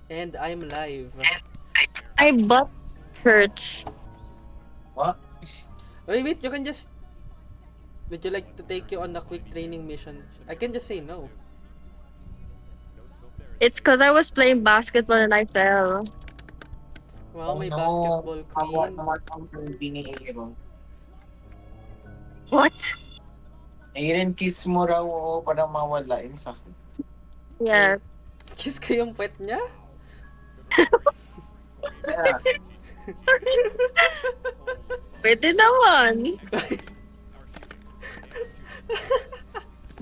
And I'm live. I bought shirts. What? Wait, you can just... Would you like to take you on a quick training mission? I can just say no. It's because I was playing basketball and I fell. Wow, Oh my no. basketball Kawa queen. naman ang binihiro. What? Airen, kiss mo raw oo para mawala yung sakit. Yeah. Ay, kiss ko yung puwet niya? Yeah. Pwede naman.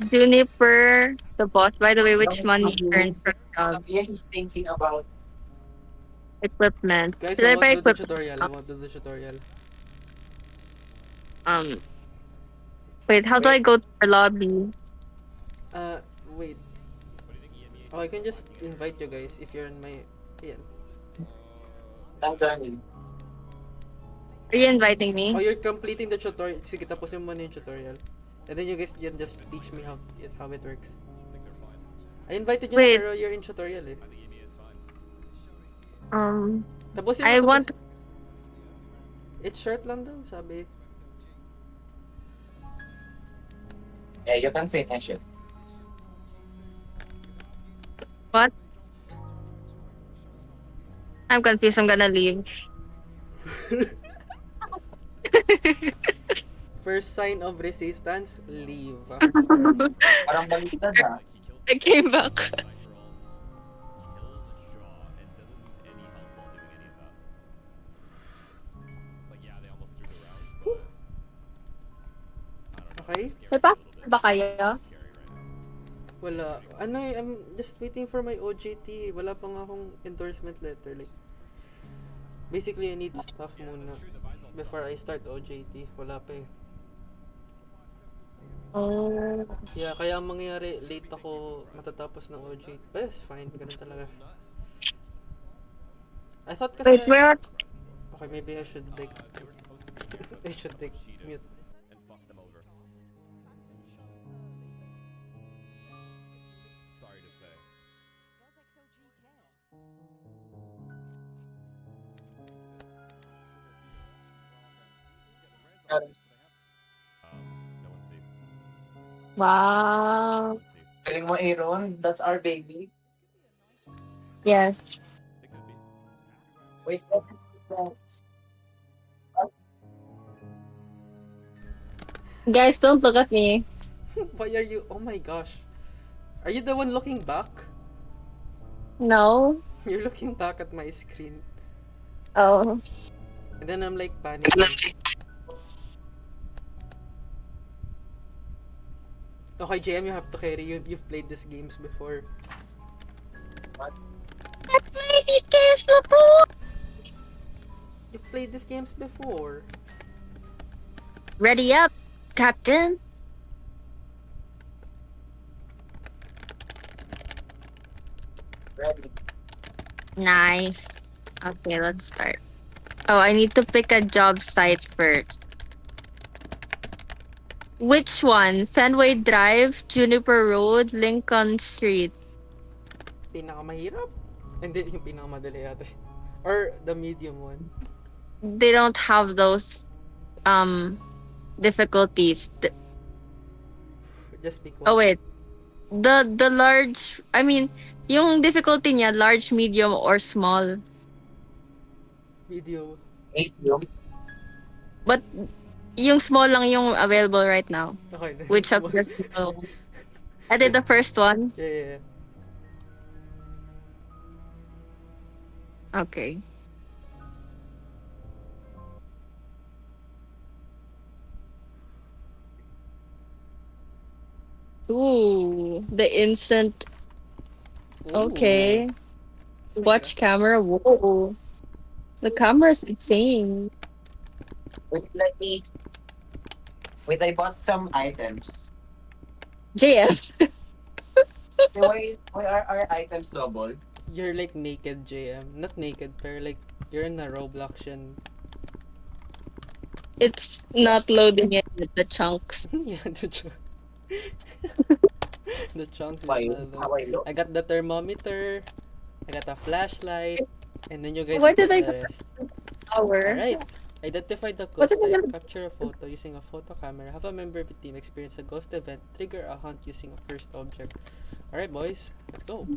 Juniper, the boss, by the way, which money earned from jobs, Yeah, he's thinking about equipment. Guys, Should I I want buy to do the equipment? tutorial. I want to do the tutorial. Um, wait, how do I wait, go to the lobby? Uh, wait. Oh, I can just invite you guys if you're in my... Ayan. I'm done. Are you inviting Oh, me? you're completing the tutorial. Sige, tapusin mo na yung tutorial. And then you guys can just teach me how it works. I invited you na Wait, pero you're in tutorial eh. um, Tapusin mo, I want. It's short lang daw, sabi. Yeah, you can finish it. What? I'm confused. I'm gonna leave. First sign of resistance, leave. Parang baliktad ah. I came back. Okay? May passport ba kayo? Wala. Ano eh, I'm just waiting for my OJT. Wala pa nga akong endorsement letter. Like, basically, I need stuff muna before I start OJT. Wala pa eh. Oh. Yeah, kaya ang mangyayari, late ako matatapos ng OJT. But it's fine, ganun talaga. I thought kasi... Wait, where? Okay, maybe I should like... I should like mute. Wow. Galing mo, Aaron. That's our baby. Yes. Wait, Guys, don't look at me. Why are you... Oh my gosh. Are you the one looking back? No. You're looking back at my screen. Oh. And then I'm like panicking. Okay, JM, you have to carry. You've played these games before. I played these games before. You've played these games before. Ready up, Captain. ready. Nice. Okay, let's start. Oh, I need to pick a job site first. Which one? Fenway Drive, Juniper Road, Lincoln Street. Pinakamahirap? Hindi, yung pinakamadali yata. Or the medium one. They don't have those difficulties. Just pick Oh one. wait. The large, I mean, yung difficulty niya large, medium or small. Video. Medium. But yung small lang yung available right now. Okay, then Which this of one. the small? I did the first one. Yeah. Okay. Ooh, the instant. Ooh. Okay. Sige. Watch camera. Whoa. The camera's insane. Wait, let me. Wait, I bought some items. JF. So why are our items double? You're like naked, JM. Not naked, pero like, you're in a Robloxian. It's not loading yet with the chunks. Yeah, the chunk. The chunk is Why? not How I look? I got the thermometer. I got a flashlight, and then you guys Why did split I the get rest. power? Alright. Identify the What ghost am I type. gonna Capture a photo using a photo camera. Have a member of the team experience a ghost event. Trigger a hunt using a cursed object. Alright, boys. Let's go.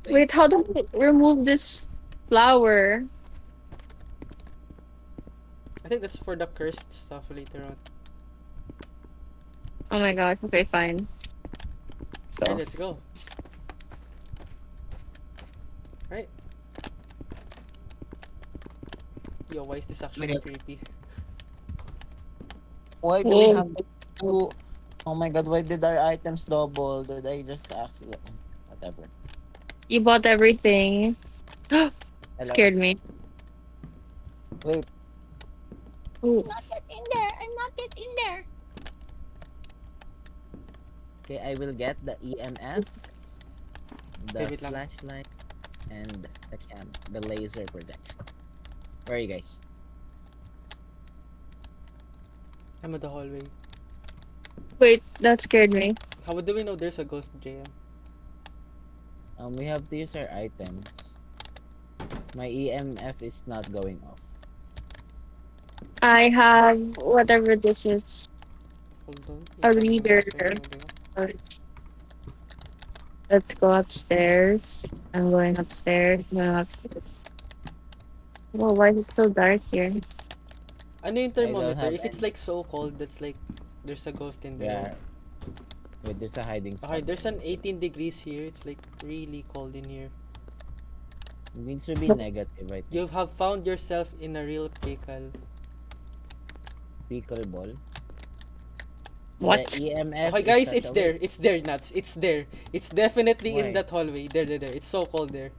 wait? How do I remove this flower? I think that's for the cursed stuff later on. Oh my gosh. Okay, fine. Alright, So let's go. Right. Yo, why is this actually Wait. creepy? Why do we whoa, have two? Oh my god, why did our items double? Did I just accident? Whatever. you bought everything. Hello? Scared me. Wait. Ooh. Not yet in there. I'm not yet in there. Okay, I will get the EMF, Okay, the wait lang. flashlight, and the laser projection. Where are you guys? I'm in the hallway. Wait, that scared me. How do we know there's a ghost, JM? We have to use our items. My EMF is not going off. I have whatever this is. Hold on. A Isa muna reader. kasi yung ano. Let's go upstairs. I'm going upstairs. I'm going upstairs. Well, why is it so dark here? Ano yung I don't thermometer? have If it's any. like so cold, that's like there's a ghost in there. Yeah. Wait, there's a hiding spot. Okay, there's an there. 18 degrees here. It's like really cold in here. It needs to be negative, I think. You have found yourself in a real pickle. Pickleball. What? The EMF Okay, is guys, such it's a there. waste. It's there, nuts. It's there. It's definitely in Why? that hallway. There. It's so cold there.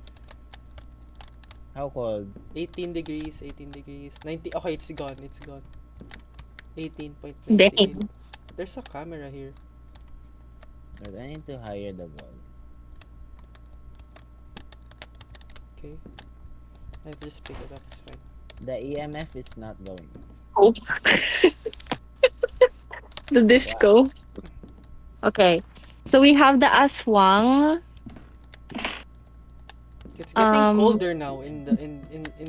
How cold? 18 degrees, 18 degrees. 90. Okay, it's gone. It's gone. 18.98. Dang. There's a camera here. But I need to higher the volume. Okay. I just pick it up. It's fine. The EMF is not going. Oh. The disco. Okay. So we have the aswang. It's getting Um, colder now in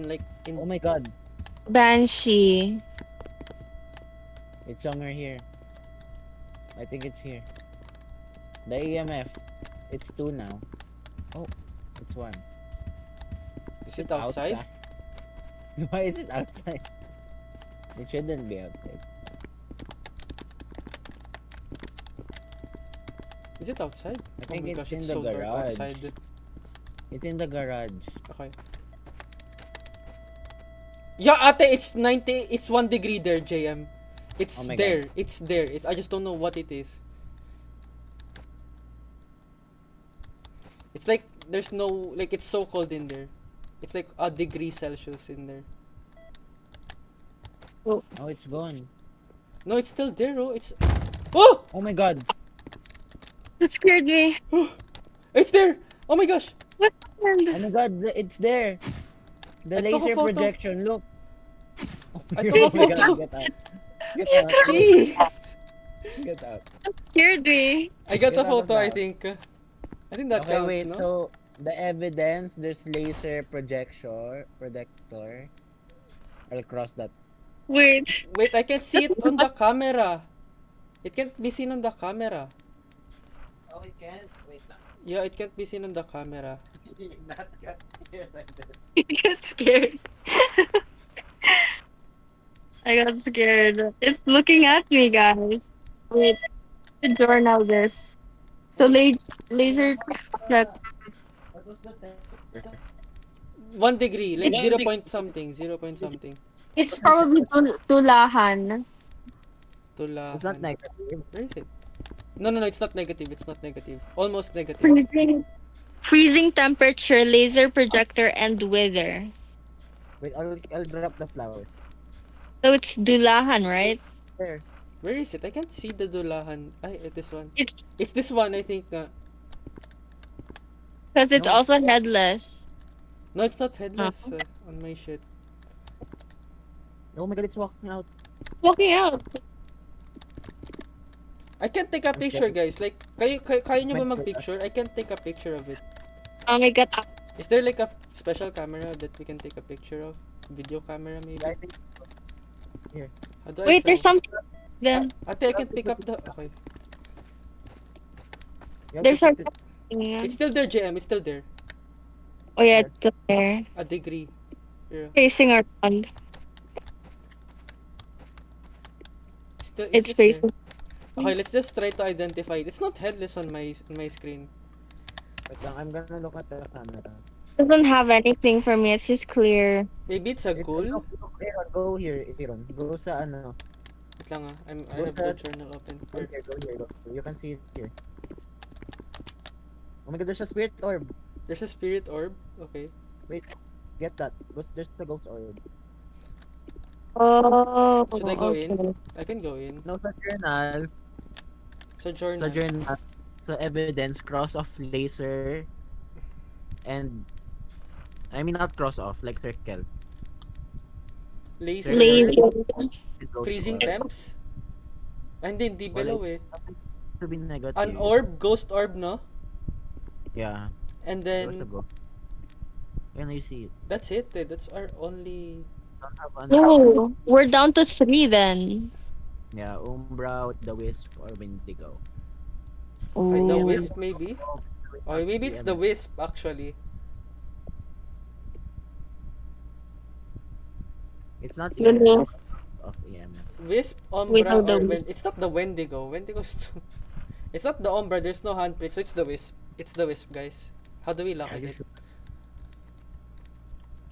like Oh in my god. Banshee. It's somewhere here. I think it's here. The EMF. It's 2 now. Oh, it's 1. Is it outside? Why is it outside? It shouldn't be outside. Is it outside? I Oh think my it's gosh, in it's the so dark garage. outside. It's in the garage. Okay. Yeah, ate, it's 90. It's 1 degree there, JM. It's Oh my there. God. It's there. I just don't know what it is. It's like there's no like it's so cold in there. It's like a degree Celsius in there. Oh, it's gone. No, it's still there. Oh, it's oh, Oh my god. That scared me. it's there. Oh my gosh. What Oh happened? my god, it's there. The I took a laser photo. projection, look. Oh I my took a god, photo. get out. Get out. Jeez. Get out. That scared me. I got Get a out of photo. I that. think. I think that Okay, counts, wait. no? So the evidence, there's laser projector. I'll cross that. Wait. Wait, I can't see it on the camera. It can't be seen on the camera. Oh, it can't. Wait lang. Yeah, it can't be seen on the camera. That's got here like this. I got scared. I got scared. It's looking at me, guys. Wait. The journal this. So laser check. What was the temperature? 1 degree, like It's 0 point something, 0 point something. it's probably tulahan. Tulahan. It's not negative. Where is it? No, it's not negative. It's not negative. Almost negative. Freezing temperature, laser projector, and wither. Wait, I'll drop the flower. So it's dulahan, right? There. Where is it? I can't see the dulahan. Ay, this one. It's It's this one, I think. because it's No. also headless. No, it's not headless on my shit. Oh my god, it's walking out. Walking out. I can't take a I'm picture, scared. guys. Like, kaya nyo ba Might- mag-picture? I can't take a picture of it. Oh my god. Is there like a special camera that we can take a picture of? Video camera, maybe? Yeah, I think here. How do I Wait, there's throw? something. Then Ate, I can pick up the... Okay. You have there's to our. put it. It's still there, JM. It's still there. Oh yeah, it's still there. A degree. Yeah. Facing around. It's It's just there. facing. Okay, let's just try to identify it. It's not headless on my screen. Wait lang, I'm gonna look at the camera. Doesn't have anything for me. It's just clear. Maybe it's a ghoul? Aaron, go here, Aaron. Go sa ano. Wait lang ah. I Go have the sa- journal open. Go here, go here. Go. You can see it here. Oh my god, there's a spirit orb. There's a spirit orb. Okay. Get that. There's the ghost orb. Oh. Should I go in? okay. I can go in. No, sa journal. Sa journal. Sa journal. So evidence, cross off laser. And I mean not cross off, like circle. Laser. Lazy. It goes Freezing orb. temps? Ah, hindi Wala. below eh. To be negative. An orb, ghost orb, no? Yeah. And There's a then, ghost. When you see it. that's it eh. That's our only... Don't have an Oh, we're down to 3 then. Yeah, Umbra with the Wisp or Wendigo. Ay, the Ooh. wisp maybe? Okay, maybe it's the wisp actually. It's not Really? EMF of EMF. Wisp, We Umbra, know the or wisp. It's not the Wendigo. Wendigo's too... It's not the Umbra, there's no handprint, so it's the wisp. It's the wisp, guys. How do we lock Are it you in? sure?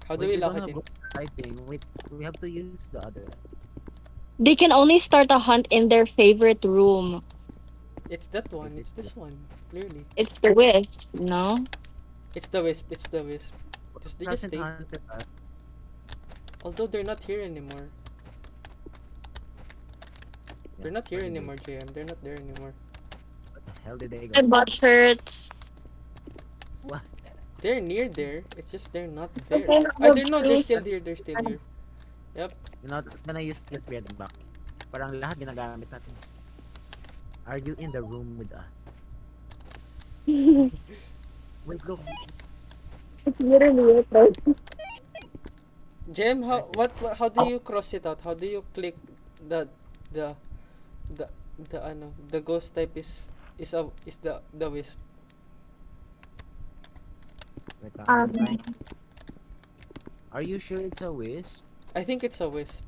How do Wait, we we lock don't it have in? ghost lighting. Wait, we have to use the other. They can only start a hunt in their favorite room. It's that one, it's this one. Clearly. It's the wisp, no? It's the wisp, it's the wisp. They just Doesn't stay. hunted us. Although they're not here anymore. They're not here where did they- anymore, JM. They're not there anymore. Where the hell did they My go? butt hurts. What? They're near there. It's just they're not there. Okay, I don't know. They're please. still here. They're still here. Yep. You're not gonna use the spirit box. Parang lahat ginagamit natin. Are you in the room with us? Wait, look. It's literally it, right? Jem, how do you cross it out? How do you click the the the ghost type is the wisp? Wait, Um, Are you sure it's a wisp? I think it's a wisp.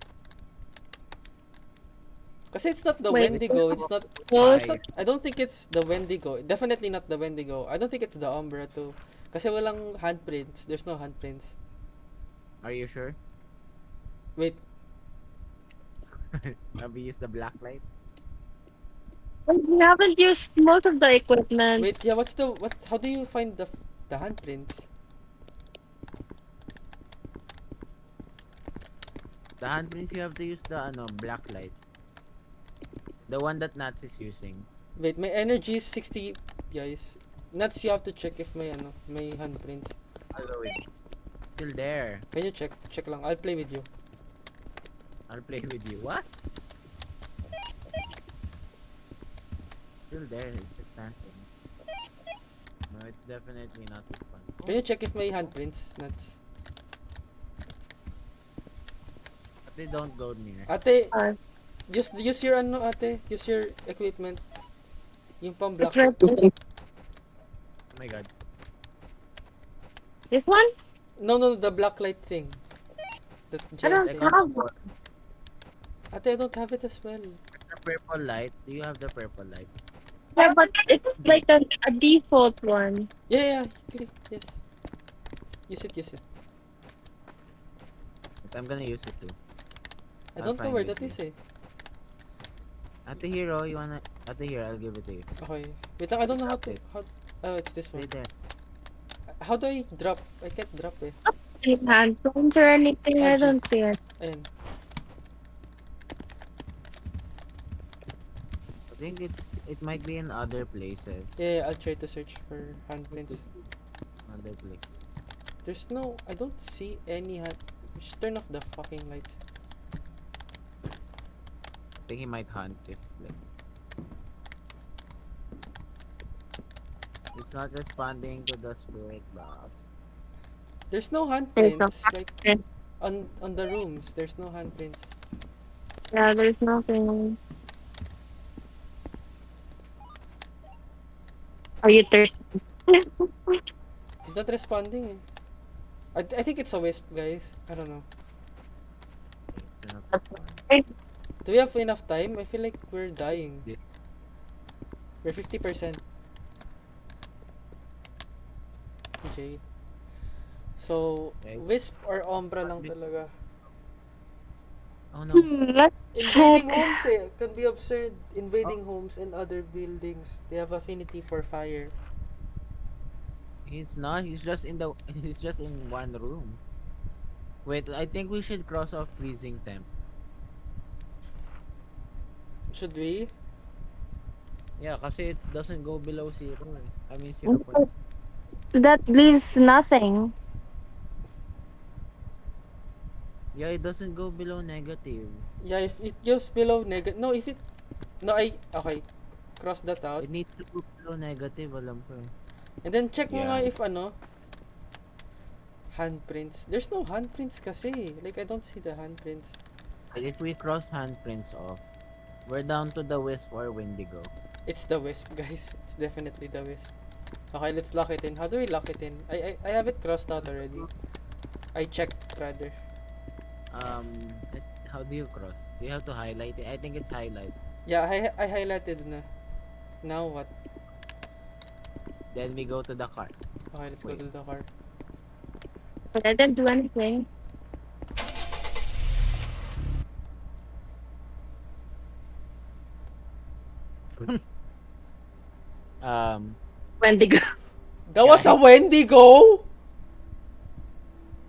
Kasi it's not the Wait. Wendigo, it's not, Ghost? I don't think it's the Wendigo. Definitely not the Wendigo. I don't think it's the Umbra too. Kasi walang handprints. There's no handprints. Are you sure? Wait, Have we used the black light? We haven't used most of the equipment. wait, yeah, how do you find the handprints? The handprints you have to use the black light. The one that Nats is using. Wait, my energy is 60, guys. Nuts, you have to check if may handprints. Still there. Can you check? Check lang. I'll play with you. I'll play with you. What? Still there. It's just dancing. No, it's definitely not this one. Can you check if may handprints, Nuts? But they don't go near. Ate, Uh, use your ate. Use your equipment. Yung pang black. it's right there. Oh my god. This one? No, the black light thing. That I Jen don't said. have one. Ate, I don't have it as well. The purple light. Do you have the purple light? Yeah, but it's like a default one. Yeah. Yes. Use it. But I'm gonna use it too. I I'll don't know find where it that is eh. Ate Hero, you wanna... Ate here, I'll give it to you. Okay. Wait lang, I don't know oh, it's this one. Stay there. How do I drop? I can't drop eh. Any handprints or anything? I Angie. don't see it. Ayan. I think it might be in other places. Yeah, I'll try to search for handprints. Other place. There's no, I don't see any hand. Just turn off the fucking lights. I think he might hunt if like It's not responding to the spirit box. There's no There's no handprints. Like, handprint. on the rooms, there's no handprints. Yeah, there's nothing. Are you thirsty? He's not responding eh. I think it's a wisp, guys. I don't know. Okay, it's not That's responding. right. Do we have enough time? I feel like we're dying. Yeah. We're 50%. Okay. So, Okay. wisp or umbra lang talaga. Oh no. Let's check. Invading homes can be observed invading homes and other buildings. They have affinity for fire. He's not. He's just in the. He's just in one room. Wait, I think we should cross off freezing temp. Should we? Yeah, kasi it doesn't go below 0 eh. I mean 0.6. That leaves nothing. Yeah, it doesn't go below negative. Yeah, if it goes below negative. No, if it. No, okay. Cross that out. It needs to go below negative, alam ko eh. And then check mo Yeah. nga if handprints. There's no handprints kasi. Like, I don't see the handprints. Like, if we cross handprints off, we're down to the wisp or windigo. It's the wisp, guys. It's definitely the wisp. Okay, let's lock it in. How do we lock it in? I have it crossed out already. I checked, rather. How do you cross? Do you have to highlight it? I think it's highlight. Yeah, I highlighted na. Now what? Then we go to the cart. Okay, let's go Wait. to the car. But I didn't do anything. Wendigo. That was a Guys. Wendigo!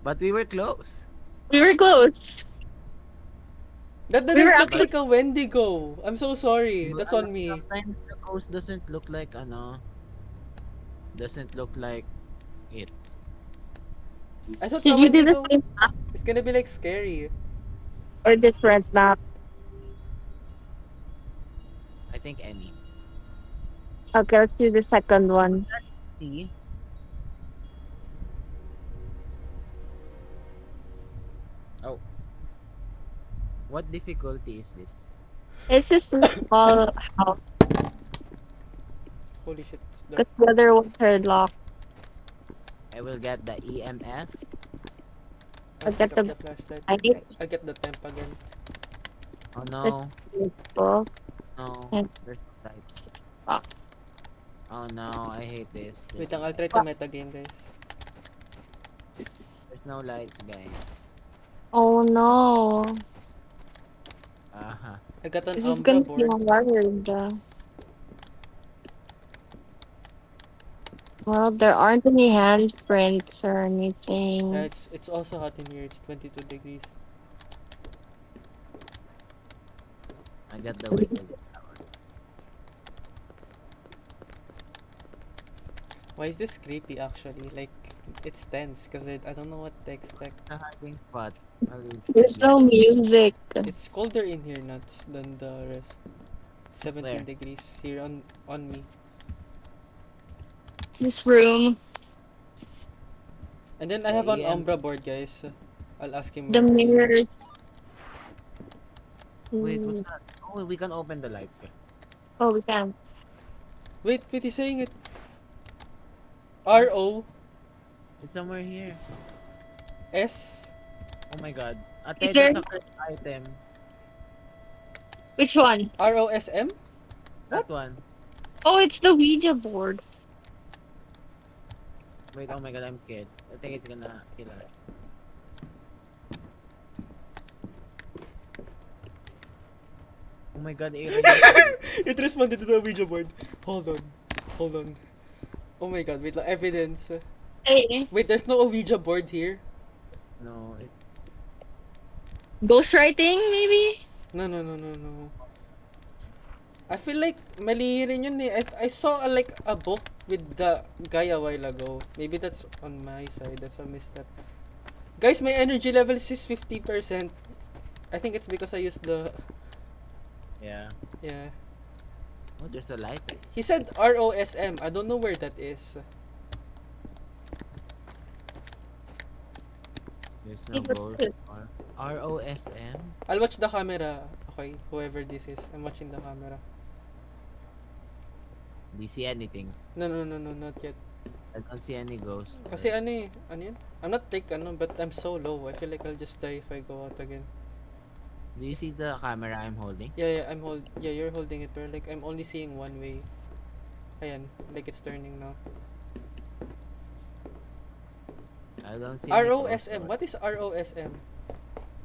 But we were close. We were close. That We didn't were look like a Wendigo. I'm so sorry. That's on me. Sometimes the ghost doesn't look like doesn't look like it. I thought Did the you do the Wendigo same map is gonna be like scary. or different map? I think any. Okay, let's do the second one. See? Oh. What difficulty is this? It's just a small house. Holy shit. It's Because dark. the other ones are locked. I will get the EMF. I'll get pick up the- the flashlight. I need I'll get the temp again. Oh no. this people. No. Yeah. There's no lights. Ah. Oh no, I hate this. Wait There's lang, I'll try to metagame, guys. no lights, guys. Oh no. Aha. I got an This is Umbra gonna be board. hard. Well, there aren't any handprints or anything. Yeah, it's also hot in here. It's 22 degrees. I got the wiggle. Why is this creepy actually? Like, it's tense because I don't know what to expect. The hiding spot. I'll reach There's it. no music. It's colder in here nuts than the rest. 17 Where? degrees here on me. This room. And then I have an Yeah. Umbra board, guys. I'll ask him. The where- mirrors. Wait, what's that? Oh, we can open the lights. Okay. Oh, we can. Wait, he's saying it. R-O-S. It's somewhere here. Oh my god. Ate, Is there- that's a first item. Which one? R-O-S-M? That one. Oh, it's the Ouija board. Wait, oh my god, I'm scared. I think it's gonna kill us. Oh my god, Aaron. It responded to the Ouija board. Hold on. Oh my god, wait lang, evidence. Hey. Wait, there's no Ouija board here? No, it's Ghostwriting, maybe? No. I feel like mali rin yun eh. I saw like a book with the guy a while ago. Maybe that's on my side. That's a misstep. Guys, my energy level is 50%. I think it's because I used the... yeah. Yeah. Oh, there's a light. He said ROSM. I don't know where that is. There's no Hey, what's ghost. this? Or ROSM? I'll watch the camera. Okay, whoever this is. I'm watching the camera. Do you see anything? No, no, no, no, not yet. I don't see any ghosts. Kasi ano eh, ano yun? I'm not like ano, but I'm so low. I feel like I'll just die if I go out again. Do you see the camera I'm holding? Yeah, yeah, you're holding it, but like I'm only seeing one way. Ayan, like it's turning now. I don't see any ghosts. ROSM. What is ROSM?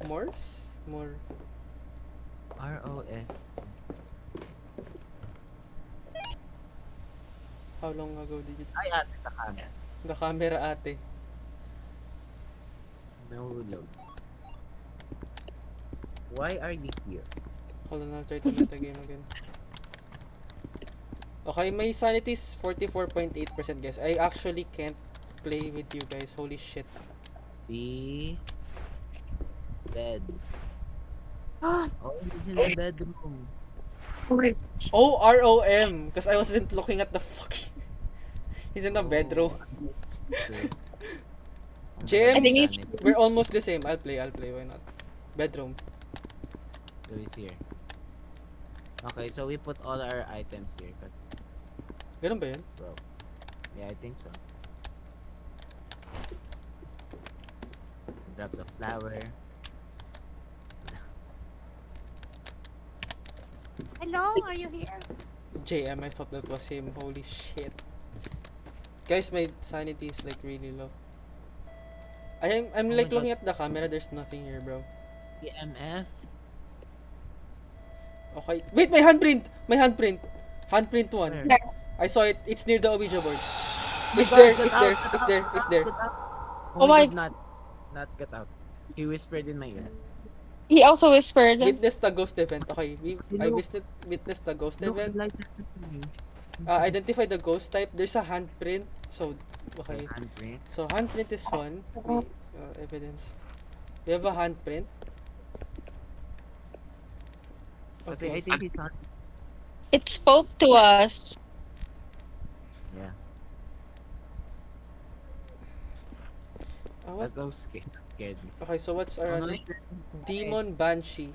Morse? More. ROS. How long ago did you... Ay, ate the camera. The camera ate. No load. Why are you here? Hold on, I'll try to meta game again. Okay, my sanity is 44.8% guys. I actually can't play with you guys. Holy shit. The bed. Ah, Oh, he's in the bedroom. wait. Oh, ROM! Because I wasn't looking at the fucking... He's in the bedroom. JM, I think he's- we're almost the same. I'll play, why not? Bedroom. So he's here. Okay, so we put all our items here. Cause, Ganun ba yun? bro. Yeah, I think so. Drop the flower. Hello, are you here? JM, I thought that was him. Holy shit. Guys, my sanity is like really low. I'm Oh like my looking at the camera. There's nothing here, bro. EMF. Okay. Wait, my handprint! My handprint! Handprint one. Where? I saw it. It's near the Ouija board. my It's God, there, get it's out, there, get it's out, there, get it's out, there. get out. Oh my- God, Nuts, get out. He whispered in my ear. He also whispered. Witness the ghost event. Okay, I Look. witnessed the ghost Look, the event. lights are flickering. Identify the ghost type. There's a handprint. So, okay. Handprint. So, handprint is one. Evidence. We have a handprint. Okay, I think he's not. It spoke to us. Yeah, What? that's so scared me. Okay, so what's our Oh, no, other? it's- Demon Banshee.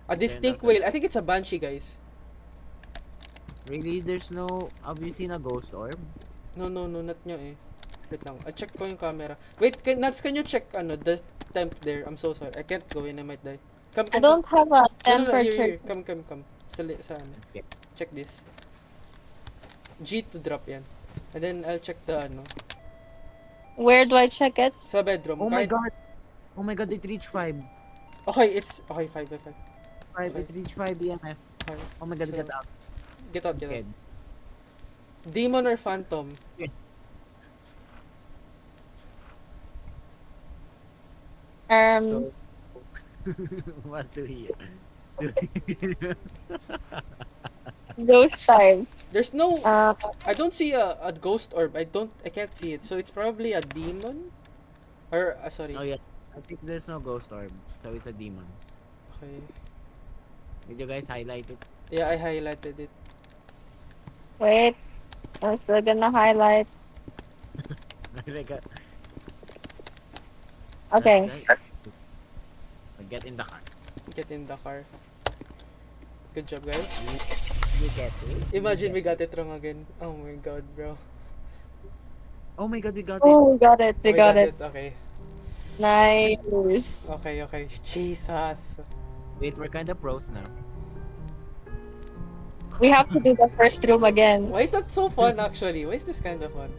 A Turned distinct out whale. I think it's a Banshee, guys. Really, there's no. Have you seen a ghost orb? No, not nyo eh. Wait lang. I check ko yung camera. Wait, Nats, can you check the temp there? I'm so sorry. I can't go in. I might die. Come. I don't have a No, temperature. here. Come. Sa ano. Let's get. Check this. G to drop yan. And then I'll check the ano. Where do I check it? Sa bedroom. Oh my Kahit- god! Oh my god, it reached 5. Okay, it's... Okay, 5 by 5. 5, it reached 5 EMF. Okay. Oh my god, So, get out. Get out. Kid. Demon or Phantom? Um, What do you? those types. There's no... Uh, I don't see a ghost orb. I can't see it. So it's probably a demon? Or, sorry. Oh yeah, I think there's no ghost orb, so it's a demon. Okay. Did you guys highlight it? Yeah, I highlighted it. wait. I'm still gonna highlight. Like, Okay. Get in the car. Get in the car. Good job, guys. You get it. Imagine we got it wrong again. Oh my god, bro. Oh my god, we got it. Oh, we got it. We got it. Okay. Nice. Okay. Jesus. Wait, we're kind of pros now. We have to do the first room again. Why is that so fun, actually? Why is this kind of fun?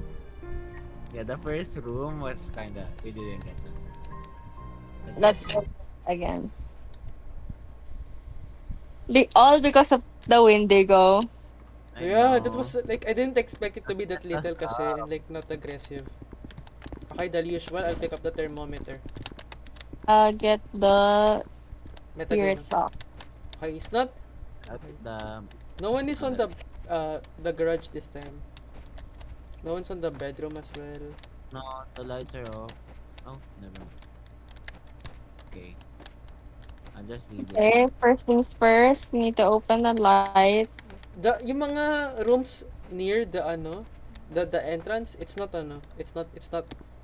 Yeah, the first room was kind of. We didn't get that. Let's go again. All because of the Wendigo. I Yeah, that know. was like, I didn't expect it to be that little kasi, and like not aggressive. Okay, the usual, I'll pick up the thermometer. Get the Metagame. here itself. Okay, it's not, That's the. no one is on the garage this time. No one's on the bedroom as well. No, the lights are off. Oh, never mind. Okay. I'll just leave this. Okay, first things first, need to open the light. Yung mga rooms near the ano, the entrance, it's not ano, it's not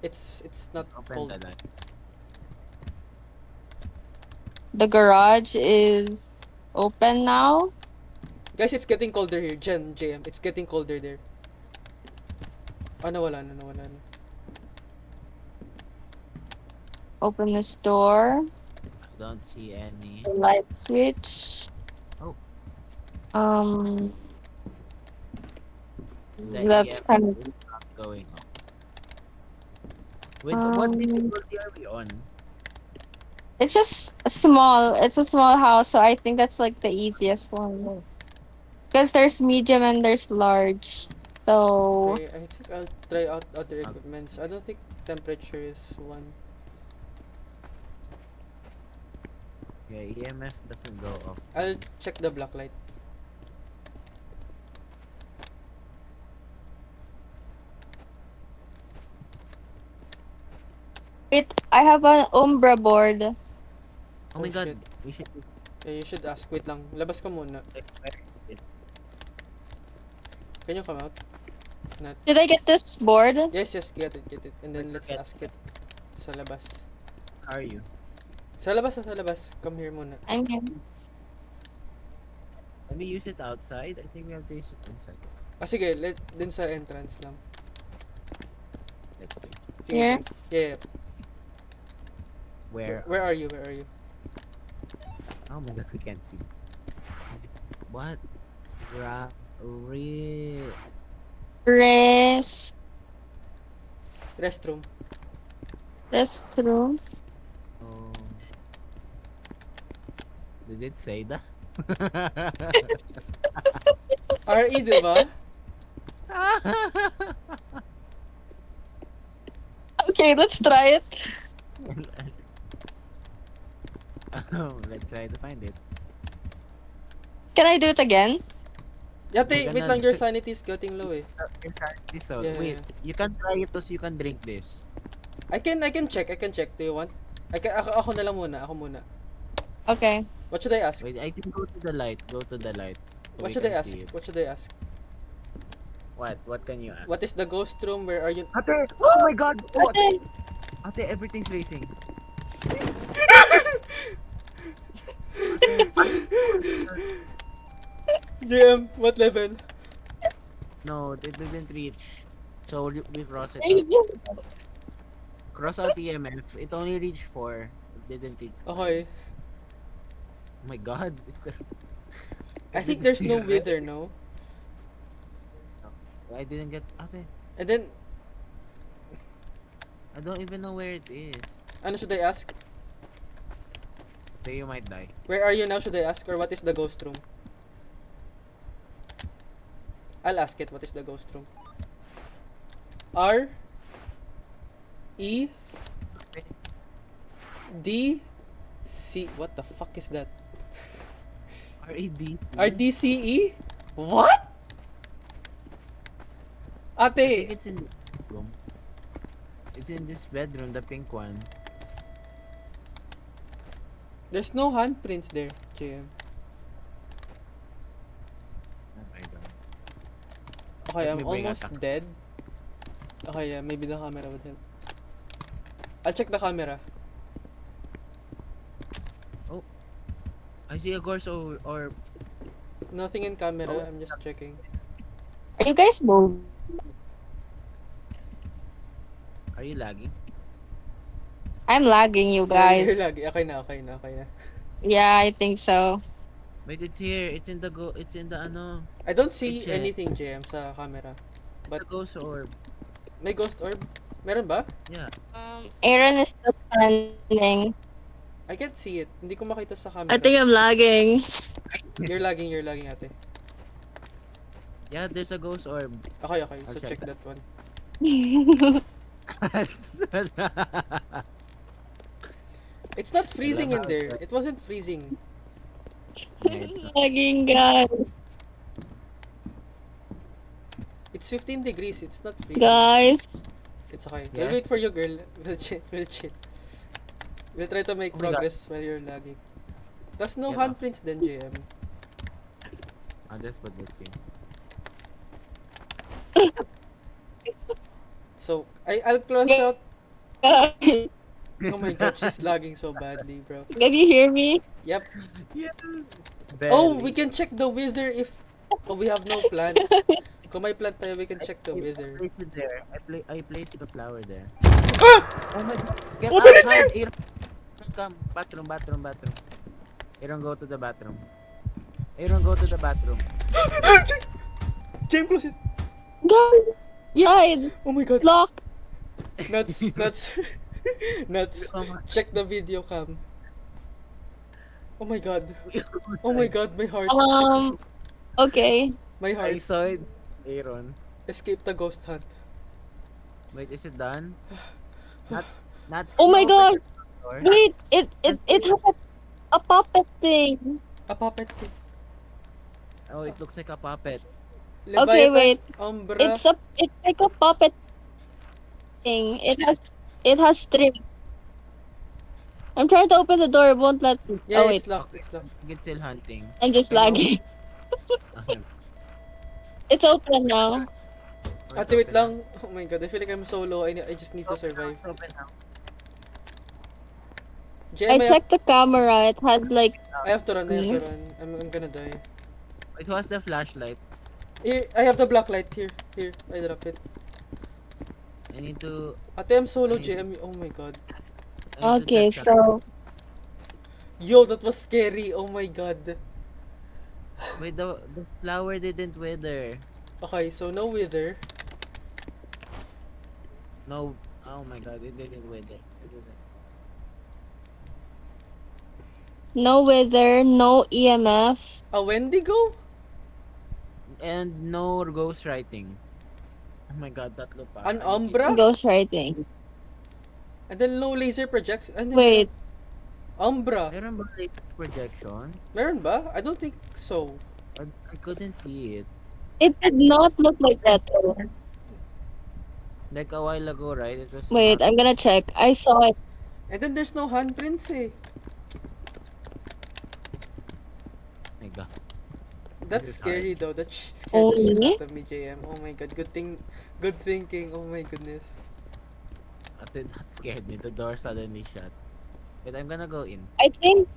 Open cold. the lights. The garage is open now. Guys, it's getting colder here. JM, it's getting colder there. Ah, nawala na. Open this door. I don't see any. The light switch. Oh. Um, The that's EMF kind of. is not going off. With what difficulty are we on? It's just a small. It's a small house, so I think that's like the easiest one. Because there's medium and there's large. So Okay, I think I'll try out other equipments. I don't think temperature is one. Yeah, EMF doesn't go off. I'll check the black light. wait, I have an Umbra board. Oh my Oh, god, shit. we should Yeah, you should ask. Wait lang. Labas ka muna. Can you come out? Not. Did I get this board? Yes, get it. And then Wait, let's get ask it. Sa labas. How are you? Sa labas. Come here muna. I'm here. Let me use it outside. I think we have to use it inside. Ah, sige. Din sa entrance lang. Let's see. Sige, Here? Yeah. Where? Where are you? Oh my god, we can't see. What? Rest. Restroom. Restroom. Oh. Did it say that? RE, di ba? Okay, let's try it. Let's try to find it. Can I do it again? Yate, wait Ganun. lang. Your sanity is getting low eh. So, Yeah, wait, yeah. you can try it so you can drink this. I can check. Do you want? Ako na lang muna. Ako muna. Okay. What should I ask? Wait, I think go to the light. So What we should can I ask? see it. What should I ask? What can you ask? What is the ghost room? Where are you? Ate! Oh my god! Oh, Okay. ate, everything's racing. JM, what level? No, it didn't reach. So we cross it Thank out. you. Cross out EMF. It only reached 4. It didn't reach. Okay. Oh my god. I think there's no wither, no? I didn't get. Ate, And then, I don't even know where it is. ano should I ask? So you might die. Where are you now, should I ask? Or what is the ghost room? I'll ask it, what is the ghost room? R E D C. What the fuck is that? RED. RDCE? What? I think Ate, it's in this room. It's in this bedroom, the pink one. there's no handprints there, JM. Oh my god. Okay, Let I'm me bring almost out the- dead. Okay, yeah, maybe the camera would help. I'll check the camera. I see a ghost or Nothing in camera, Oh. I'm just checking. Are you guys both? are you lagging? I'm lagging, you guys. You're lagi. Okay na. Yeah, I think so. Wait, it's here. It's in the ano. I don't see Check. anything, JM, sa camera. But the ghost orb. May ghost orb? Meron ba? Yeah. Aaron is still standing. I can't see it. Hindi ko makita sa camera. I think I'm lagging. You're lagging, ate. Yeah, there's a ghost orb. Okay. I'll So check check that one. It's not freezing in there. It wasn't freezing. Yeah, it's not. Lagging, guys. It's 15 degrees. It's not freezing. Guys. It's okay. We'll Yes? wait for you, girl. We'll chill. We'll try to make Oh my God. progress while you're lagging. Tas no Get off. handprints din, JM. I'll just put this here. So, I'll close out. Can Oh my god, she's lagging so badly, bro. you hear me? Yep. Yes. Oh, we can check the weather if... Oh, we have no plant. Kung may plant tayo, we can check the I weather. placed it there. I placed the flower there. Ah! Oh my god. Get Open out, it, hide. Aaron. Come. Bathroom. Aaron, go to the bathroom. Aaron, go to the bathroom. James, close it. Guys, you hide. Oh my god. Lock. Nuts. Nuts. Check the video cam. Oh my god. Oh my god, my heart. Okay. My I heart. saw it. Aaron. Escape the ghost hunt. Wait, is it done? Not. Oh my open god. the door. Wait, it has a puppet thing. A puppet thing. Oh, it looks like a puppet. Okay, wait. Umbra. It's like a puppet thing. It has string. I'm trying to open the door, it won't let me. Yeah, Oh wait, it's locked. It's locked. It's still hunting. I'm just Hello? lagging. It's open now. Ate, wait lang. Oh my god, I feel like I'm solo. I just need to survive. Open now. JM, I checked the camera. It had like I have to run. Yes. I'm gonna die. It was the flashlight. Here, I have the black light. Here. I drop it. I need to. Ate, I'm solo, Ay. JM. Oh my god. I need to okay, check so Yo, that was scary. Oh my god. Wait, the flower didn't wither. Okay, so no wither. No. Oh my god, it didn't wither. It didn't. no wither, no EMF. A Wendigo? And no ghostwriting. Oh my god, that look. An Umbra? Ghostwriting. And then no laser projection. And then Wait, Umbra. Meron ba laser projection? Meron ba? I don't think so. I couldn't see it. it did not look like that. Like a while ago, right? It was. Wait, I'm gonna check. I saw it. And then there's no handprints eh. My god. That's This is scary though. That scared the shit Only? out of me, JM. Oh my god. Good thinking. Oh my goodness. That scared me. The door suddenly shut. Wait, I'm gonna go in. I think.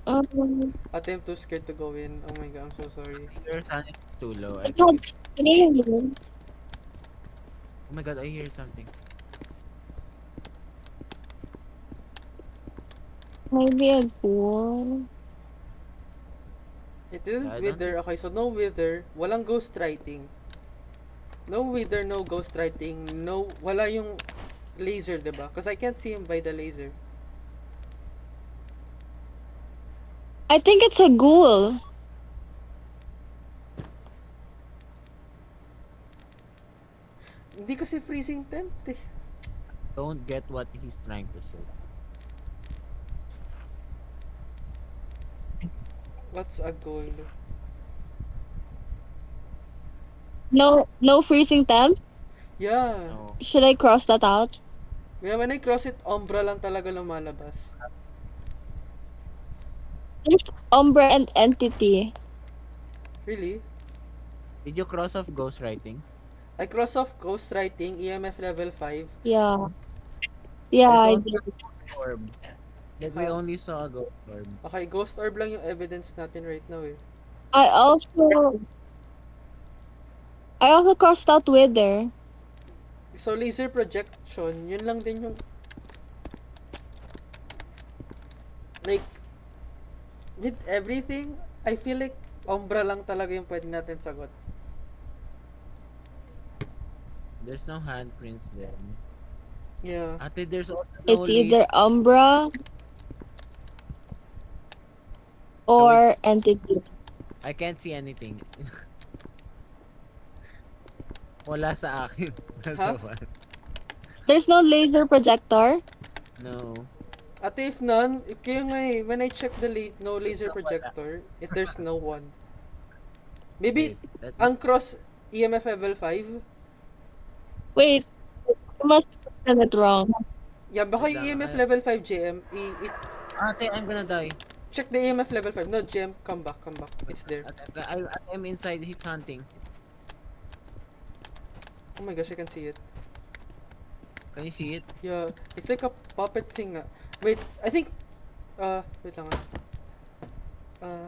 Um, Ate, I'm too scared to go in. Oh my god, I'm so sorry. Your sound is too low. I it think had strings. Oh my god, I hear something. Maybe a ghoul. It didn't I don't wither. Okay, so no wither. Walang ghostwriting. No wither, no ghostwriting. No, wala yung laser, diba? Because I can't see him by the laser. I think it's a ghoul. Hindi kasi freezing temp eh. Don't get what he's trying to say. What's a goal? No freezing temp. Yeah. No. Should I cross that out? Yeah, when I cross it, Umbra lang talaga lumalabas. There's Umbra and Entity. Really? Did you cross off ghostwriting? I cross off ghostwriting, EMF level 5. Yeah. Yeah, I I saw did. a ghost orb. But we only saw a ghost orb. Okay, ghost orb lang yung evidence natin right now eh. I also crossed out Wither. So laser projection, yun lang din yung like with everything, I feel like Umbra lang talaga yung pwede natin sagot. There's no handprints there. Yeah. Ate, there's also no It's either Umbra or it's- Entity. I can't see anything. Wala sa akin. Huh? There's no laser projector. No. Ate, if none, kaya nga eh, when I check the no laser projector, there's no one. Maybe Wait, ang cross EMF level 5? Wait, I must have done it wrong. Yeah, baka yung Wait lang, EMF level 5 JM, Ate, I'm gonna die. Check the EMF level 5. No, GM, come back, come back. It's there. I'm inside. He's hunting. Oh my gosh, I can see it. Can you see it? Yeah, it's like a puppet thing. Wait, I think, wait lang.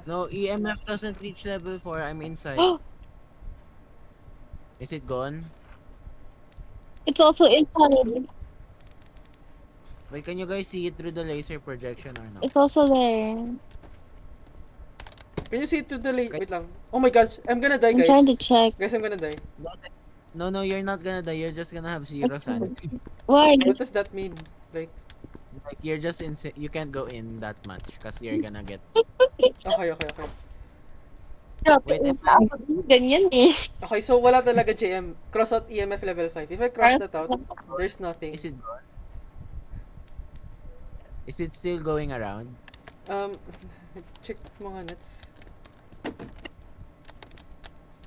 No, EMF doesn't reach level 4. I'm inside. Is it gone? It's also inside. Wait, can you guys see it through the laser projection or no? It's also there. Can you see it to the late? Wait lang. Oh my gosh, I'm gonna die, I'm guys. trying to check. Guys, I'm gonna die. No, you're not gonna die. You're just gonna have zero sanity. Why? What does that mean? Like, Like you're just you can't go in that much because you're gonna get. okay. Wait, Ganyan eh. Okay, so wala talaga JM. Cross out EMF level 5. If I cross that out, there's nothing. Is it gone? Is it still going around? Check mo nga nuts.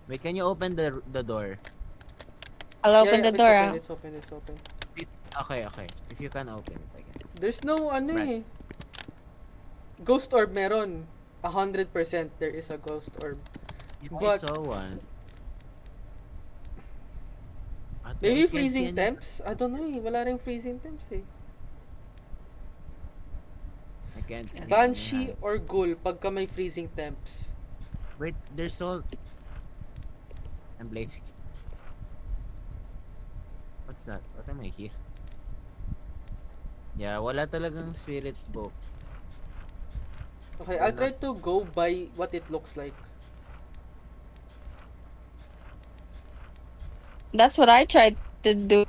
Wait, can you open the door? I'll open the door. It's open. Okay. If you can open it again. There's no ano Right. eh. Ghost orb meron. 100% there is a ghost orb. I But- saw one. Maybe I can't see freezing any- temps? I don't know eh. Wala rin freezing temps eh. I can't. Banshee or ghoul pagka may freezing temps. Wait, there's salt. I'm blazing. What's that? What am I here? Yeah, wala talagang spirit book. Okay, I'll try to go by what it looks like. That's what I tried to do.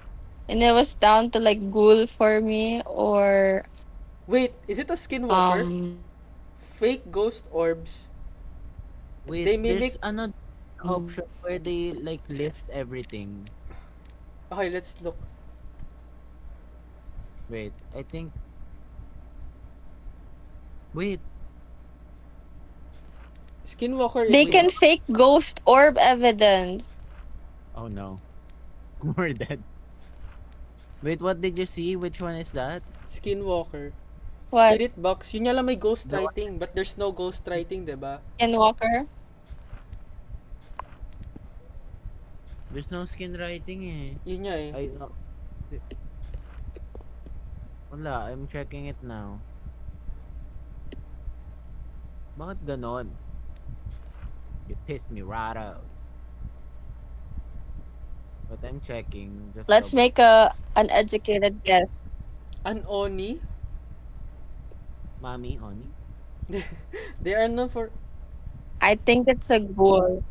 And it was down to like ghoul for me or Wait, is it a skinwalker? um Fake ghost orbs. Wait, They there's mimic- another option where they like lift everything. Okay, let's look. Wait, I think. Wait, Skinwalker is they can fake ghost orb evidence. oh no. We're dead. Wait, what did you see? Which one is that? Skinwalker. What? Spirit box. Yun nga lang may ghost The one- writing, but there's no ghost writing, diba? Skinwalker. There's no skin writing eh. Yun nga eh. I Wala, I'm checking it now. Bakit ganon? You pissed me right out. But I'm checking. Just Let's make an educated guess. An Oni. Mommy Oni. They are known for... I think it's a ghoul.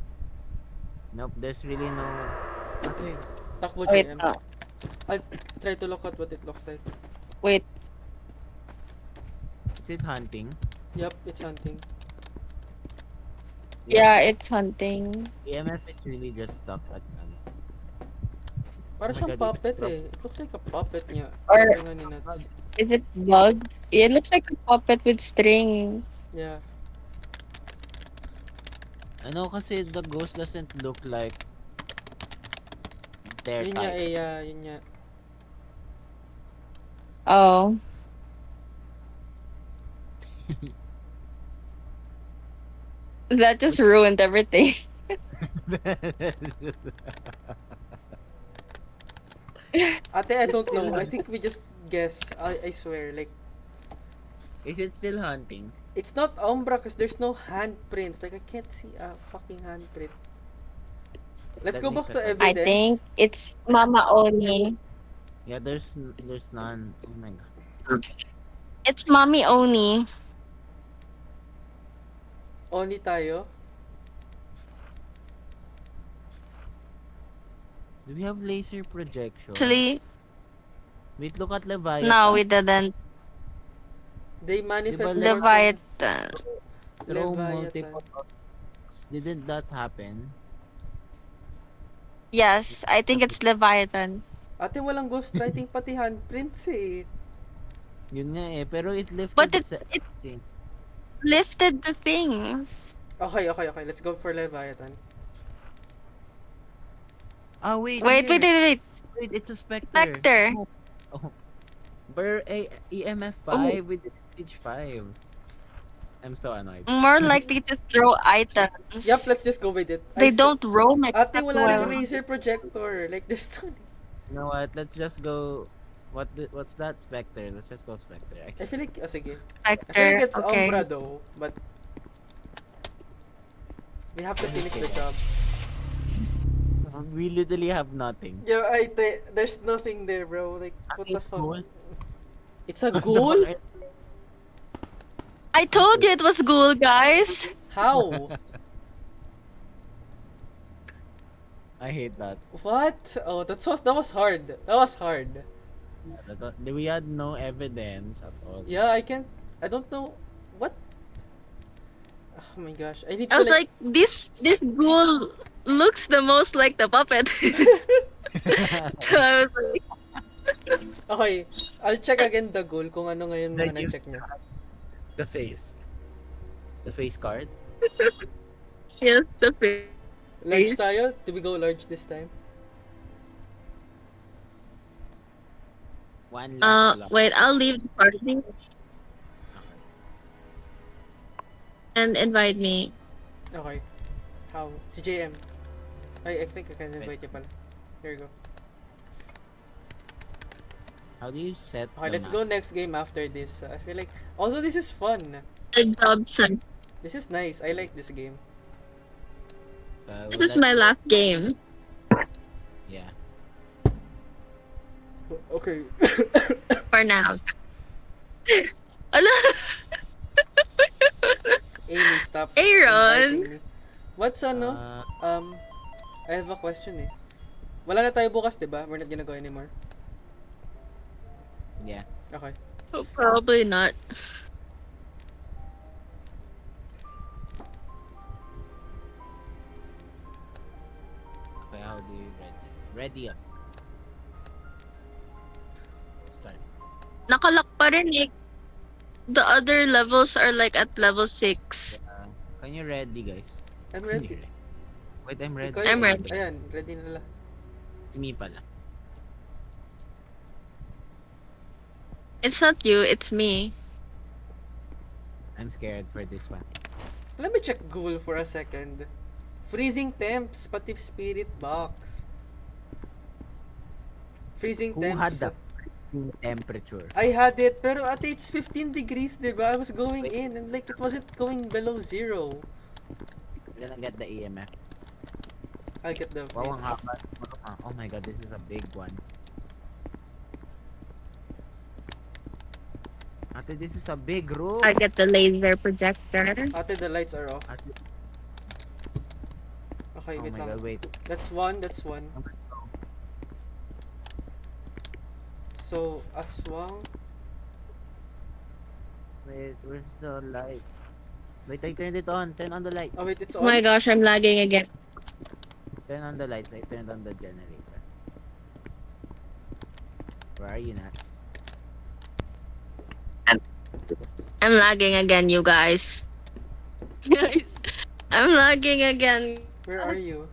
Nope, there's really no. Okay. Takbo Wait, GM. I'll try to look at what it looks like. wait. Is it hunting? Yup, it's hunting. Yeah, it's hunting. EMF is really just stuff at Para Oh my siyang God, puppet it's eh. It looks like a puppet niya. Or- Yung nga ni Nuts. Is it bugs? It looks like a puppet with strings. Yeah. Ano kasi the ghost doesn't look like their Yun nga type. eh, yeah, yun nga. Oh. That just ruined everything. Ate, I don't know. I think we just guess. I swear. Like, Is it still hunting? it's not Umbra because there's no handprints. Like, I can't see a fucking handprint. Let's That go makes back to sense. I evidence. think it's Mama Oni. Yeah, there's none. Oh my god. It's Mommy Oni. Oni tayo. Do we have laser projection? Actually, Wait, look at Leviathan. no, we didn't. They manifest Diba, Leviathan. Throw Leviathan. multiple objects. Didn't that happen? Yes, I think it's Leviathan. Ate, walang ghostwriting pati handprints eh. Yun nga eh, pero it lifted But the it thing. lifted the things. Okay. Let's go for Leviathan. Ah, wait. Wait, here. wait. Wait, it's a specter. Spectre. Oh. EMF 5 with stage 5. I'm so annoyed. More likely to throw items. Yup, let's just go with it. They don't roam Ate, except wala ring while. laser projector. Like, there's no... You know what? Let's just go. What's that? Spectre. Let's just go Spectre. I feel like, sige. I feel like Spectre. it's Okay. Umbra though, but... We have to finish the job. We literally have nothing. Yeah, there's nothing there, bro. Like, what the It's fuck? cool. It's a What the ghoul? fuck? I told you it was ghoul, guys. How? I hate that. What? Oh, that was hard. That was hard. We had no evidence at all. Yeah, I don't know what. Oh my gosh, I need I to was like, this ghoul looks the most like the puppet. So I was like, Okay, I'll check again the goal kung ano ngayon mga Thank you. na-check niya. The face. The face card. yes, the face. Large tayo? Do we go large this time? One last slot. Wait, I'll leave the party Okay. and invite me. Okay. How? Si JM. I think I can invite you pala. Here you go. How do you set Okay, the let's map? go next game after this. I feel like, also this is fun. Good job, son. This is nice. I like this game. This is my last game. Yeah. Okay. For now. Ala! Amy, stop Aaron! inviting me. What's ano? I have a question eh. Wala na tayo bukas, diba? We're not gonna go anymore. Yeah. Okay. Oh, probably not. Okay, how do you ready? Ready up. Start. Nakalock pa rin eh. The other levels are like at level 6. Can you ready, guys? I'm Can you ready. Wait, I'm ready. Ikaw, I'm ready. Ayan, ready na lang. It's me pala. It's not you, it's me. I'm scared for this one. Let me check Google for a second. Freezing temps, pati spirit box. Freezing Who temps. had the temperature? I had it, pero ate, it's 15 degrees, diba? I was going in and like it wasn't going below 0. I'm gonna get the EMF. I'll get the... Wow, ang haba. Oh my god, this is a big one. Ate, this is a big room. I get the laser projector. Ate, the lights are off. Ate, Okay, oh wait my lang. god, wait. That's one. So, aswang. Wait, where's the lights? Wait, I turned it on. Turn on the lights. Oh wait, it's Oh my on. gosh, I'm lagging again. Turn on the lights. I turned on the generator. Where are you, Nats? I'm lagging again, you guys. Guys, I'm lagging again, Where are you?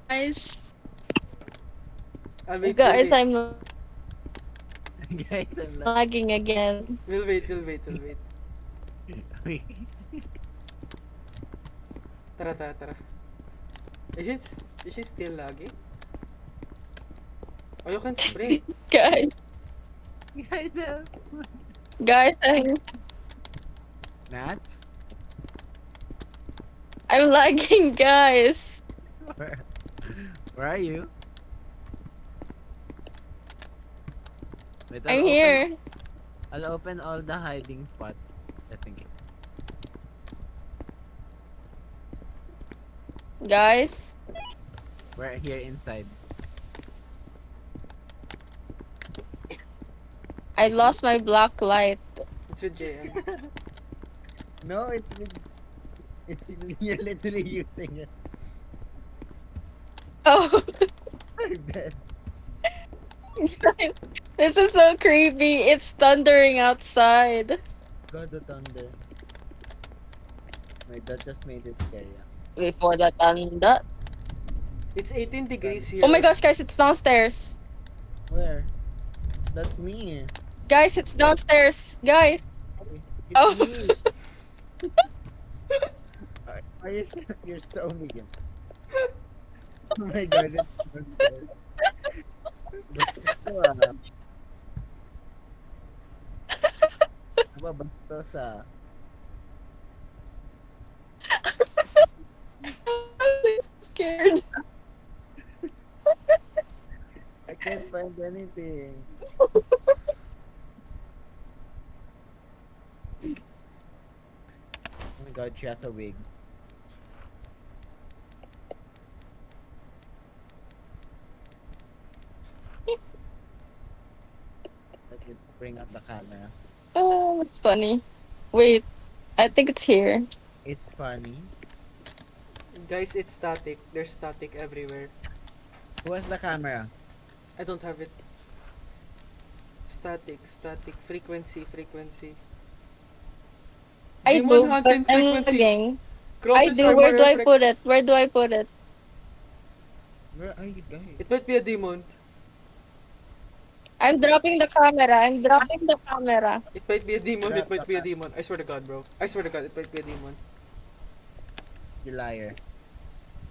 guys. I'll wait, Guys, we'll wait. I'm Guys, I'm lagging again. We'll wait. Wait. Tara. Is she still lagging? Oh, you can sprint. Guys, Guys, guys, Nats? I'm lagging, guys. Where are you? Wait, I'm here. I'll open all the hiding spots. I think. Guys, We're here inside. I lost my black light. It's with JM. No, it's you're literally using it. Oh, I'm dead. guys, this is so creepy. It's thundering outside. God, the thunder. Wait, that just made it scary. Before the thunder. It's 18 degrees here. Oh my gosh, guys, it's downstairs. Where? That's me. Guys, it's downstairs. Guys, It's Oh. me. Are you sure? You're so mean. Oh my god, it's so good. Gusto ah. Nababastos ah. I'm so scared. I can't find anything. Oh my god, she has a wig. Let me bring up the camera. Oh, it's funny. Wait, I think it's here. It's funny. Guys, it's static. There's static everywhere. Who has the camera? I don't have it. Static, frequency. I Demon do, but hunting I'm frequency. lagging. I Crosses do. armor Where do I reflex. put it? Where do I put it? Where are you guys? It might be a demon. I'm dropping the camera. I'm dropping the camera. It might be a demon. Drop It might the be a cam- demon. I swear to God, bro. I swear to God, it might be a demon. You liar.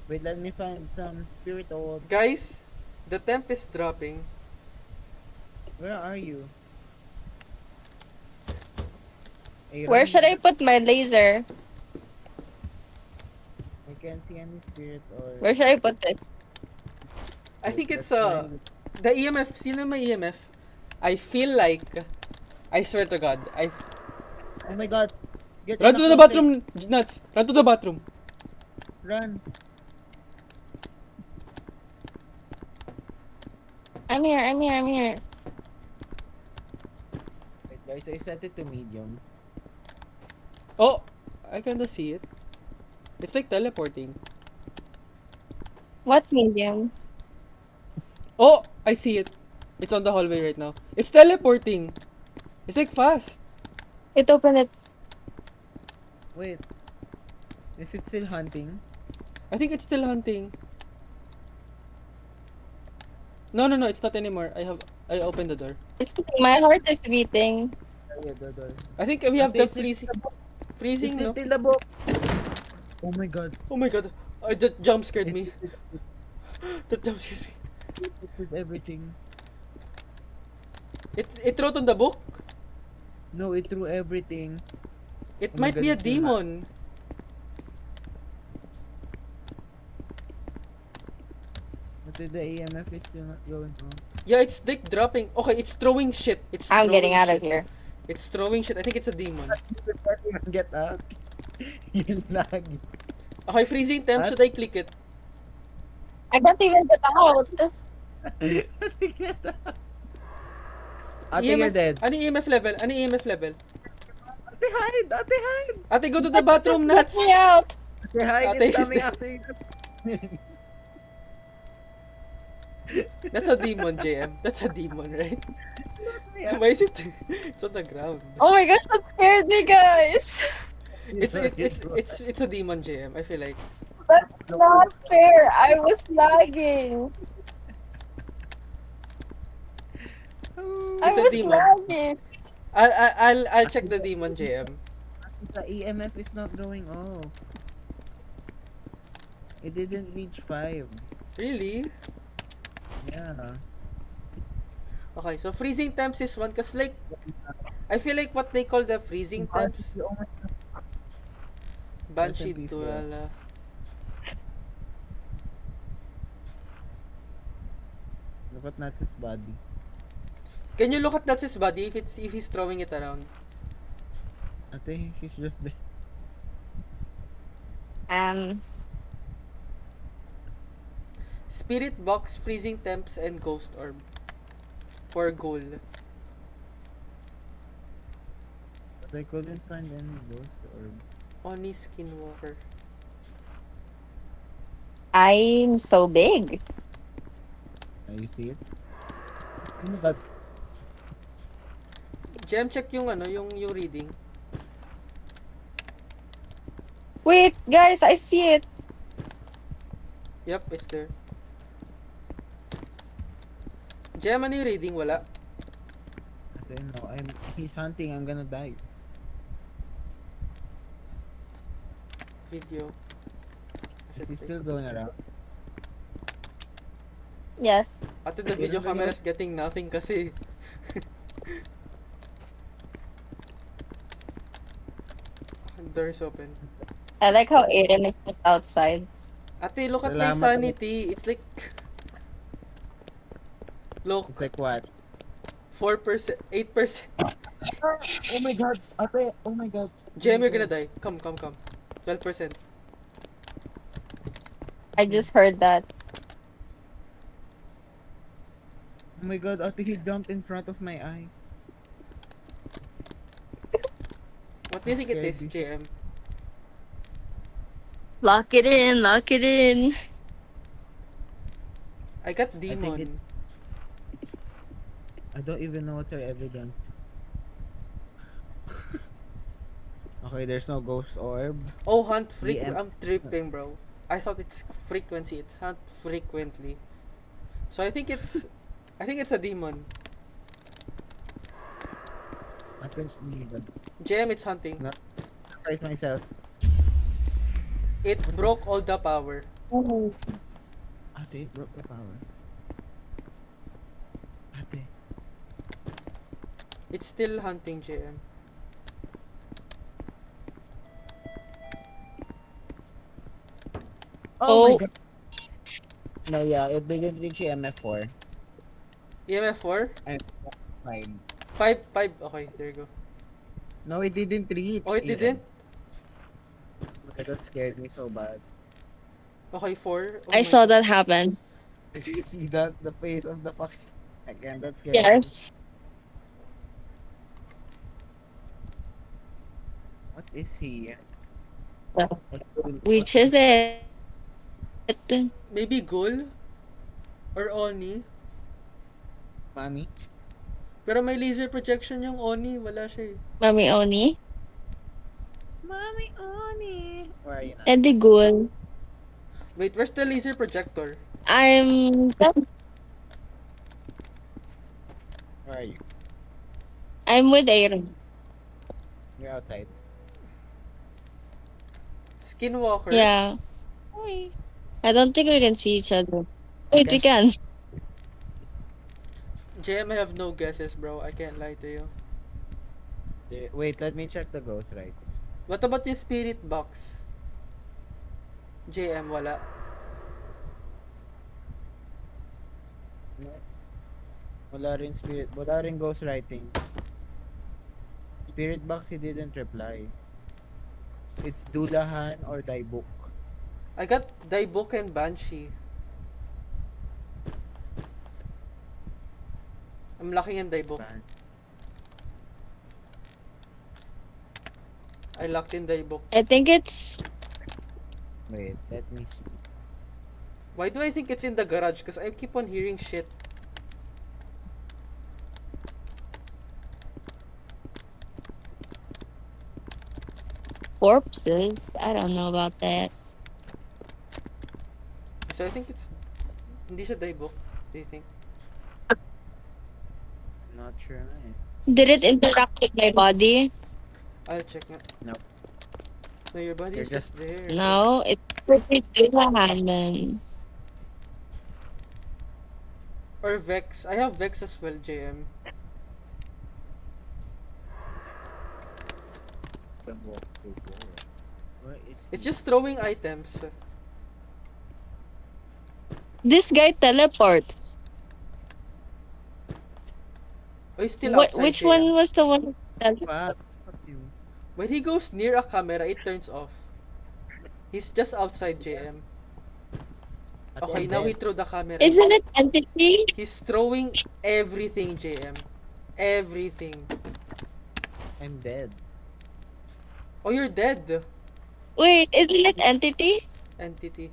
Wait, let me find some spirit orb. Guys, the temp is dropping. Where are you? Hey, Where run. should I put my laser? I can't see any spirit or. Where should I put this? I think it's That's fine. the EMF. Sino may EMF? I feel like, I swear to God, I Oh my god. Get run in to the closet. bathroom, nuts. Run to the bathroom. Run. I'm here. I'm here. I'm here. Wait, guys, I set it to medium. Oh, I kinda see it. It's like teleporting. What medium? Oh, I see it. It's on the hallway right now. It's teleporting. It's like fast. It opened it. Wait. Is it still hunting? I think it's still hunting. No, it's not anymore. I opened the door. It's my heart is beating. Yeah, the door. I think we have the It's freezing. It's Freezing, no? still the book. Oh my god. Oh my God. That jump scared It, me. it, That jump scared me. it did everything. It wrote on the book. No, it threw everything. It Oh my might God, be a it's still demon. But the EMF is still not going on. Yeah, it's like dropping. Okay, it's throwing shit. It's I'm throwing getting out shit. of here. It's throwing shit. I think it's a demon. Get up. You're laggy. Okay, freezing temp. What? Should I click it? I can't even get out. Get up. Ate, you're dead. Ano yung EMF level? Ano yung EMF level? Ate, hide! Ate, hide! Ate, go to the bathroom, Let nuts! me out. Ate, hide! Ate, It's she's coming dead. after you. That's a demon, JM. That's a demon, right? Yeah. Why is it? It's on the ground. Oh my gosh, that scared me, guys. It's a demon, JM. I feel like. That's not fair. I was lagging. I It's a was demon. lagging. I'll check the demon, JM. The EMF is not going off. It didn't reach 5. Really? Yeah. Okay, so freezing temps is one, cause like I feel like what they call the freezing temps, Oh my God. Banshee peace, Duala. Look at Natsu's body. Can you look at that's his body if he's throwing it around? Ate, she's just there. Spirit box, freezing temps, and ghost orb for goal. But I couldn't find any ghost orb. Oni Skinwalker. I'm so big. You see it? Oh my god. Gem, check yung yung reading. Wait, guys, I see it. Yep, it's there. Gem, ano yung reading? Wala. Ate, no, he's hunting. I'm gonna die. video. I Is should he take still a going picture. around? Yes. Ate, the Wait, video ano ba camera's getting nothing kasi. Door's open. I like how Aiden is just outside. Ate, look at my Salamat sanity. It's like... Look, It's like what? 4%, 8%. Oh my god! Ate! Oh my god! JM, you're gonna die. Come, come, come. 12%. I just heard that. Oh my god, Ate, he jumped in front of my eyes. What do you think it Scared is, me. JM? Lock it in, lock it in. I got think it- demon. I don't even know what's our evidence. Okay, there's no ghost orb. Oh, hunt DM. I'm tripping, bro. I thought it's frequency. It's hunt frequently. So I think it's a demon. I think JM, it's hunting. No. surprise myself. It broke all the power. Ate, it broke the power. Ate. It's still hunting, JM. Oh my Oh. god. No, yeah, it didn't reach MF4. EMF 4? Fine. 5, 5. Okay, there you go. No, it didn't reach. Oh, it didn't? That scared me so bad. Okay, 4. Oh I my saw God. that happen. Did you see that? The face of the fucking... Again, that scared me. Yes. What is he? Which is it? Maybe Ghoul? Or Oni? Mommy? Pero may laser projection yung Oni. Wala siya eh. Mami Oni? Mommy Oni! Where are you now? Eddie Ghoul. Wait, where's the laser projector? I'm Where are you? I'm with Aaron. You're outside. Skinwalker? Yeah. I don't think we can see each other. Wait, we can. JM, I have no guesses, bro. I can't lie to you. Wait, let me check the ghost right. What about yung spirit box? JM, wala. Wala rin ghost writing. Spirit box, he didn't reply. It's Dulahan or Daibuk. I got Daibuk and Banshee. I'm locking in Daibuk. I locked in Daibuk. I think it's Wait, let me see. Why do I think it's in the garage? Because I keep on hearing shit. corpses. I don't know about that. So I think it's... Hindi siya Daibuk. Do you think? Not sure. Did it interact with my body? I'll check nga. No. No, your body You're is just there. No, it's pretty Dulahan then. Or Vex. I have Vex as well, JM. It's just throwing items. This guy teleports. Oh, he's still What? outside, Which JM. one was the one? When he goes near a camera, it turns off. He's just outside, JM. Okay, now he threw the camera. Isn't it entity? He's throwing everything, JM. Everything. I'm dead. Oh, you're dead. Wait, isn't it entity? Entity.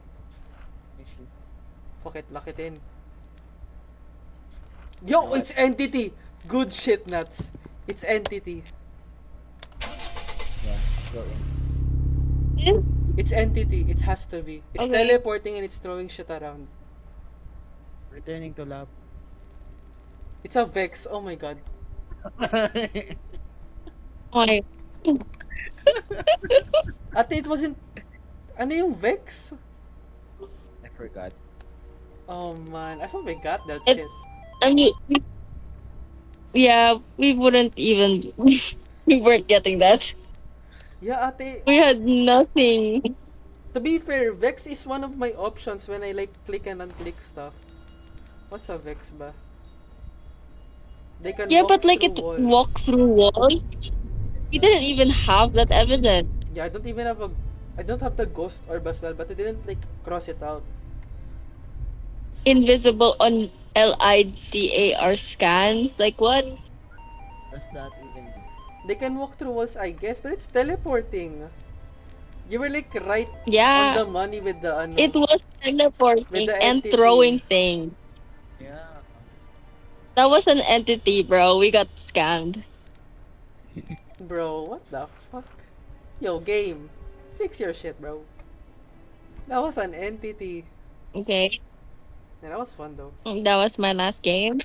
Fuck it, lock it in. Yo, it's entity. Good shit, nuts. It's entity. Yeah, go in. Yes. It's entity. It has to be. It's Okay. teleporting and it's throwing shit around. Returning to lab. It's a Vex. Oh my god. Oh my. Ate, it wasn't... Ano yung Vex? I forgot. Oh man, I thought we got that It- shit. I mean, yeah, we wouldn't even. We weren't getting that. Yeah, ate. We had nothing. To be fair, Vex is one of my options when I like click and unclick stuff. What's a Vex ba? They can Yeah, walk but like through it walls. walked through walls. We didn't even have that evidence. Yeah, I don't have the ghost orb as well, but I didn't like cross it out. Invisible on LIDAR scans. Like what? Does that even mean? They can walk through walls, I guess, but it's teleporting. You were like right on Yeah, the money with the it was with teleporting the and entity. throwing things. Yeah. That was an entity, bro. We got scammed. Bro, what the fuck? Yo, game. Fix your shit, bro. That was an entity. Okay, Yeah, that was fun though. that was my last game.